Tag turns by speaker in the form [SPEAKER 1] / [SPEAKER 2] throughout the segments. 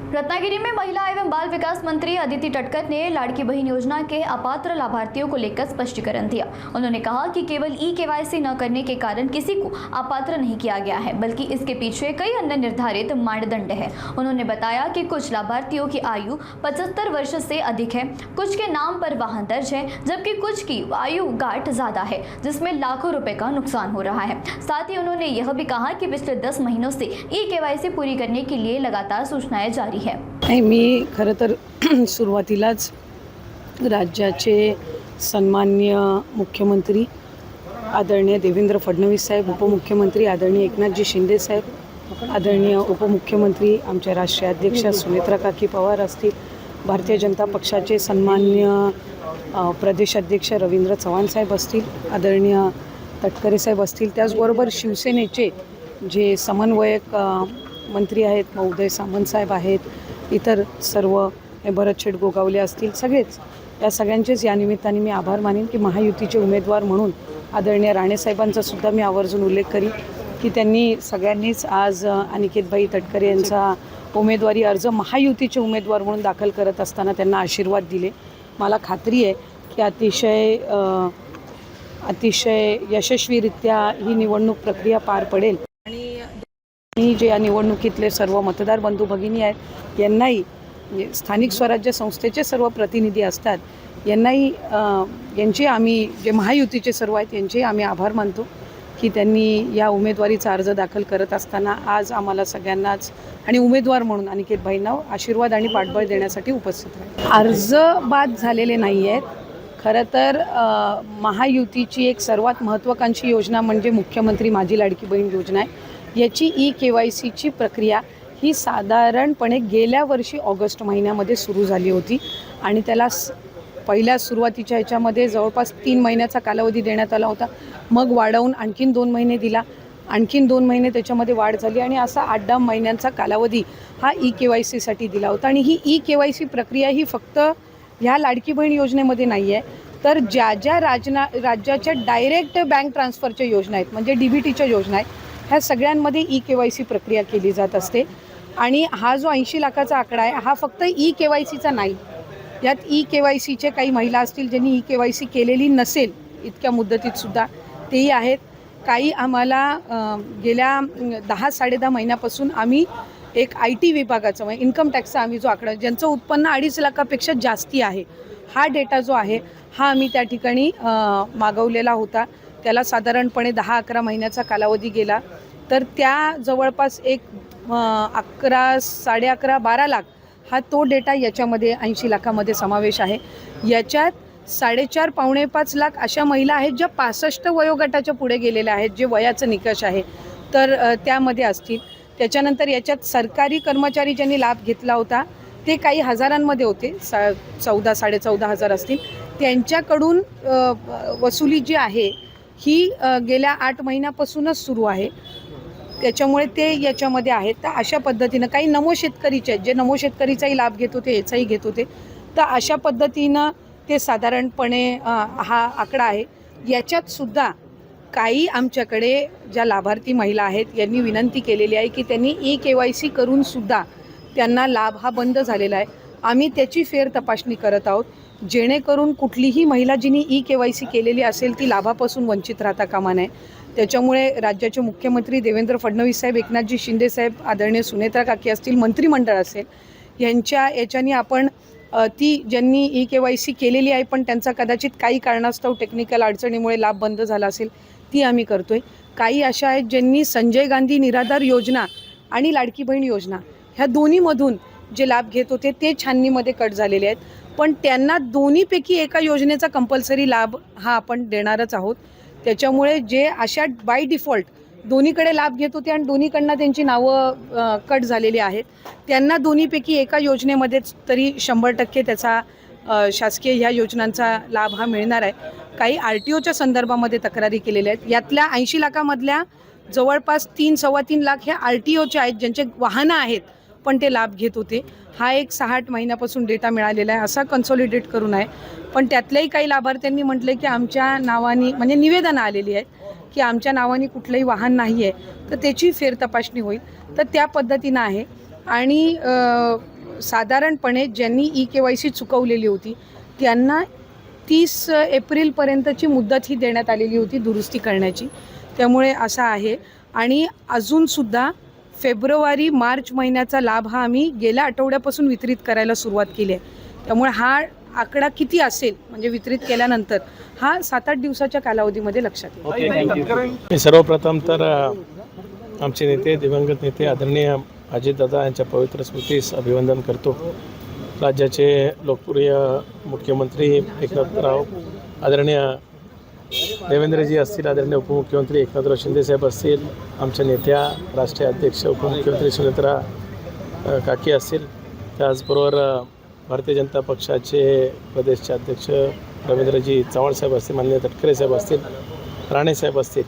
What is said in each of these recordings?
[SPEAKER 1] रत्नागिरी में महिला एवं बाल विकास मंत्री अदिति तटकरे ने लाड़की बहन योजना के अपात्र लाभार्थियों को लेकर स्पष्टीकरण दिया। उन्होंने कहा कि केवल ई-केवाईसी न करने के कारण किसी को अपात्र नहीं किया गया है, बल्कि इसके पीछे कई अन्य निर्धारित मानदंड है। उन्होंने बताया कि कुछ लाभार्थियों की आयु 75 वर्ष से अधिक है, कुछ के नाम पर वाहन दर्ज है, जबकि कुछ की आयु गांठ ज्यादा है, जिसमें लाखों रुपए का नुकसान हो रहा है। साथ ही उन्होंने यह भी कहा कि पिछले 10 महीनों से ई-केवाईसी पूरी करने के लिए लगातार सूचनाएं जारी है।
[SPEAKER 2] नाही, मी खरं तर सुरुवातीलाच राज्याचे सन्माननीय मुख्यमंत्री आदरणीय देवेंद्र फडणवीस साहेब, उपमुख्यमंत्री आदरणीय एकनाथजी शिंदे साहेब, आदरणीय उपमुख्यमंत्री आमच्या राष्ट्रीय अध्यक्ष सुनेत्रा काकी पवार असतील, भारतीय जनता पक्षाचे सन्माननीय प्रदेशाध्यक्ष रवींद्र चव्हाण साहेब असतील, आदरणीय तटकरे साहेब असतील, त्याचबरोबर शिवसेनेचे जे समन्वयक मंत्री आहेत, उदय सामंत साहेब आहेत, इतर सर्व भरत शेठ गोगावले असतील, सगळेच या सगळ्यांचेच या निमित्ताने मी आभार मानेन की महायुतीचे उमेदवार म्हणून आदरणीय राणे साहेबांचा सुद्धा मी आवर्जून उल्लेख करीन की त्यांनी सगळ्यांनीच आज अनिकेतबाई तटकरे यांचा उमेदवारी अर्ज महायुतीचे उमेदवार म्हणून दाखल करत असताना त्यांना आशीर्वाद दिले। मला खात्री आहे की अतिशय यशस्वीरित्या ही निवडणूक प्रक्रिया पार पडेल आणि जे या निवडणुकीतले सर्व मतदार बंधू भगिनी आहेत यांनाही स्थानिक स्वराज्य संस्थेचे सर्व प्रतिनिधी असतात, यांनाही यांचे आम्ही जे महायुतीचे सर्व आहेत यांचे आम्ही आभार मानतो की त्यांनी या उमेदवारीचा अर्ज दाखल करत असताना आज आम्हाला सगळ्यांनाच आणि उमेदवार म्हणून अनिकेतबाईंना आशीर्वाद आणि पाठबळ देण्यासाठी उपस्थित आहे। अर्ज बाद झालेले नाही आहेत। खरं तर महायुतीची एक सर्वात महत्त्वाकांक्षी योजना म्हणजे मुख्यमंत्री माझी लाडकी बहीण योजना आहे। याची ई-केवायसीची प्रक्रिया ही साधारणपणे गेल्या वर्षी ऑगस्ट महिन्यामध्ये सुरू झाली होती आणि त्याला पहिल्या सुरुवातीच्या ह्याच्यामध्ये जवळपास 3 महिन्याचा कालावधी देण्यात आला होता। मग वाढवून आणखीन 2 महिने दिला, आणखीन 2 महिने त्याच्यामध्ये वाढ झाली आणि असा 8-10 महिन्यांचा कालावधी हा ई-केवायसीसाठी दिला होता। आणि ही ई-केवायसी प्रक्रिया ही फक्त ह्या लाडकी बहीण योजनेमध्ये नाही आहे, तर ज्या राज्याच्या डायरेक्ट बँक ट्रान्सफरच्या योजना आहेत म्हणजे DBTच्या योजना आहेत, ह्या सगळ्यांमध्ये ई-केवायसी प्रक्रिया केली जात असते। आणि हा जो 80 लाखाचा आकडा आहे हा फक्त ई-केवायसीचा नाही, यात ई-केवायसीचे काही महिला असतील ज्यांनी ई-केवायसी केलेली नसेल इतक्या मुदतीत सुद्धा तेही आहेत। काही आम्हाला गेल्या 10-10.5 महिन्यापासून आम्ही एक IT विभागाचं म्हणजे इन्कम टॅक्सचा आम्ही जो आकडा ज्यांचं उत्पन्न 2.5 लाखापेक्षा जास्ती आहे हा डेटा जो आहे हा आम्ही त्या ठिकाणी मागवलेला होता। त्याला साधारणपणे 10-11 महिन्याचा कालावधी गेला, तर त्या जवळपास एक 11-11.5-12 लाख हा तो डेटा याच्यामध्ये 80 लाखामध्ये समावेश आहे। याच्यात 4.5-5 लाख अशा महिला आहेत ज्या 65 वयोगटाच्या पुढे गेलेल्या आहेत, जे वयाचं निकष आहे तर त्यामध्ये असतील। त्याच्यानंतर याच्यात सरकारी कर्मचारी ज्यांनी लाभ घेतला होता ते काही हजारांमध्ये होते, 14-14.5 हजार असतील, त्यांच्याकडून वसुली जी आहे ही गेल्या 8 महिन्यापासूनच सुरू आहे, त्याच्यामुळे ते याच्यामध्ये आहेत। तर अशा पद्धतीनं काही नमो शेतकरीचे आहेत जे नमो शेतकरीचाही लाभ घेत होते, याचाही घेत होते, तर अशा पद्धतीनं ते साधारणपणे हा आकडा आहे। याच्यात सुद्धा काही आमच्याकडे ज्या लाभार्थी महिला आहेत यांनी विनंती केलेली आहे की त्यांनी ई-केवायसी करून सुद्धा त्यांना लाभ हा बंद झालेला आहे। आम्ही त्याची फेर तपासणी करत आहोत जेणेकरून कुठलीही महिला जिनी ई-केवायसी केलेली असेल ती लाभापासून वंचित राहता कामा नये। त्याच्यामुळे राज्याचे मुख्यमंत्री देवेंद्र फडणवीस साहेब, एकनाथजी शिंदे साहेब, आदरणीय सुनेत्रा काकी असतील, मंत्रिमंडळ असेल, याच्यानी आपण ती ज्यांनी ई-केवायसी केलेली आहे पण त्यांचा कदाचित काही कारणास्तव टेक्निकल अडचणीमुळे लाभ बंद झाला असेल ती आम्ही करतोय। काही अशा आहेत ज्यांनी संजय गांधी निराधार योजना आणि लाडकी बहीण योजना ह्या दोन्हीमधून जे लाभ घेत होते ते छाननीमध्ये कट झालेले आहेत, पण त्यांना दोन्हीपैकी एका योजनेचा कंपल्सरी लाभ हा आपण देणारच आहोत। त्याच्यामुळे जे अशा बाय डिफॉल्ट दोन्हीकडे लाभ घेत होते आणि दोन्हीकडनं त्यांची नावं कट झालेली आहेत, त्यांना दोन्हीपैकी एका योजनेमध्येच तरी 100% त्याचा शासकीय ह्या योजनांचा लाभ हा मिळणार आहे। काही RTOच्या संदर्भामध्ये तक्रारी केलेल्या आहेत, यातल्या 80 लाखामधल्या जवळपास 3-3.25 लाख ह्या RTOच्या आहेत ज्यांचे वाहनं आहेत पण ते लाभ घेत होते। हा एक 6-8 महिन्यापासून डेटा मिळालेला आहे, असा कन्सॉलिडेट करून आहे। पण त्यातल्याही काही लाभार्थ्यांनी म्हटले की आमच्या नावानी म्हणजे निवेदनं आलेली आहेत की आमच्या नावाने कुठलंही वाहन नाही आहे, तर त्याची फेरतपासणी होईल, तर त्या पद्धतीनं आहे। आणि साधारणपणे ज्यांनी EKYC चुकवलेली होती त्यांना 30 एप्रिलपर्यंतची मुदत ही देण्यात आलेली होती दुरुस्ती करण्याची. त्यामुळे असा आहे. आणि अजूनसुद्धा फेब्रुवारी मार्च महिन्याचा लाभ हा आम्ही गेल्या आठवड्यापासून वितरित करायला सुरुवात केली आहे. त्यामुळे हा आकडा किती असेल म्हणजे वितरित केल्यानंतर हा 7-8 दिवसाच्या कालावधीमध्ये लक्षात येईल.
[SPEAKER 3] मी सर्वप्रथम तर आमचे नेते दिवंगत नेते आदरणीय अजितदादा यांच्या पवित्र स्मृतीस अभिवंदन करतो. राज्याचे लोकप्रिय मुख्यमंत्री एकनाथराव आदरणीय देवेंद्रजी असतील, आदरणीय उपमुख्यमंत्री एकनाथराव शिंदेसाहेब असतील, आमच्या नेत्या राष्ट्रीय अध्यक्ष उपमुख्यमंत्री सुनेत्रा काकी असतील, त्याचबरोबर भारतीय जनता पक्षाचे प्रदेशचे अध्यक्ष रवींद्रजी चव्हाणसाहेब असतील, माननीय तटकरे साहेब असतील, राणेसाहेब असतील,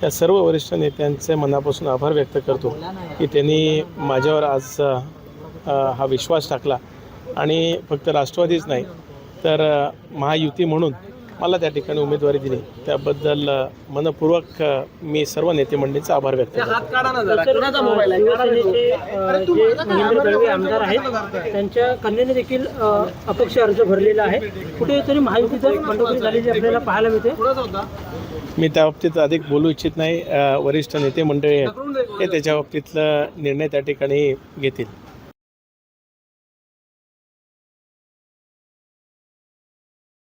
[SPEAKER 3] या सर्व वरिष्ठ नेत्यांचे मनापासून आभार व्यक्त करतो की त्यांनी माझ्यावर आज हा विश्वास टाकला आणि फक्त राष्ट्रवादीच नाही तर महायुती म्हणून मला त्या ठिकाणी उमेदवारी दिली. त्याबद्दल मनपूर्वक मी सर्व नेते मंडळींचा आभार व्यक्त करतो.
[SPEAKER 4] शिवसेनेचे आमदार आहेत त्यांच्या कन्येने देखील अपक्ष अर्ज भरलेला आहे. कुठेतरी महायुतीचं बंडखोरी झालेली आपल्याला पाहायला मिळते.
[SPEAKER 3] मी त्या बाबतीत अधिक बोलू इच्छित नाही. वरिष्ठ नेते मंडळी आहेत ते त्याच्या बाबतीतला निर्णय त्या ठिकाणी घेतील.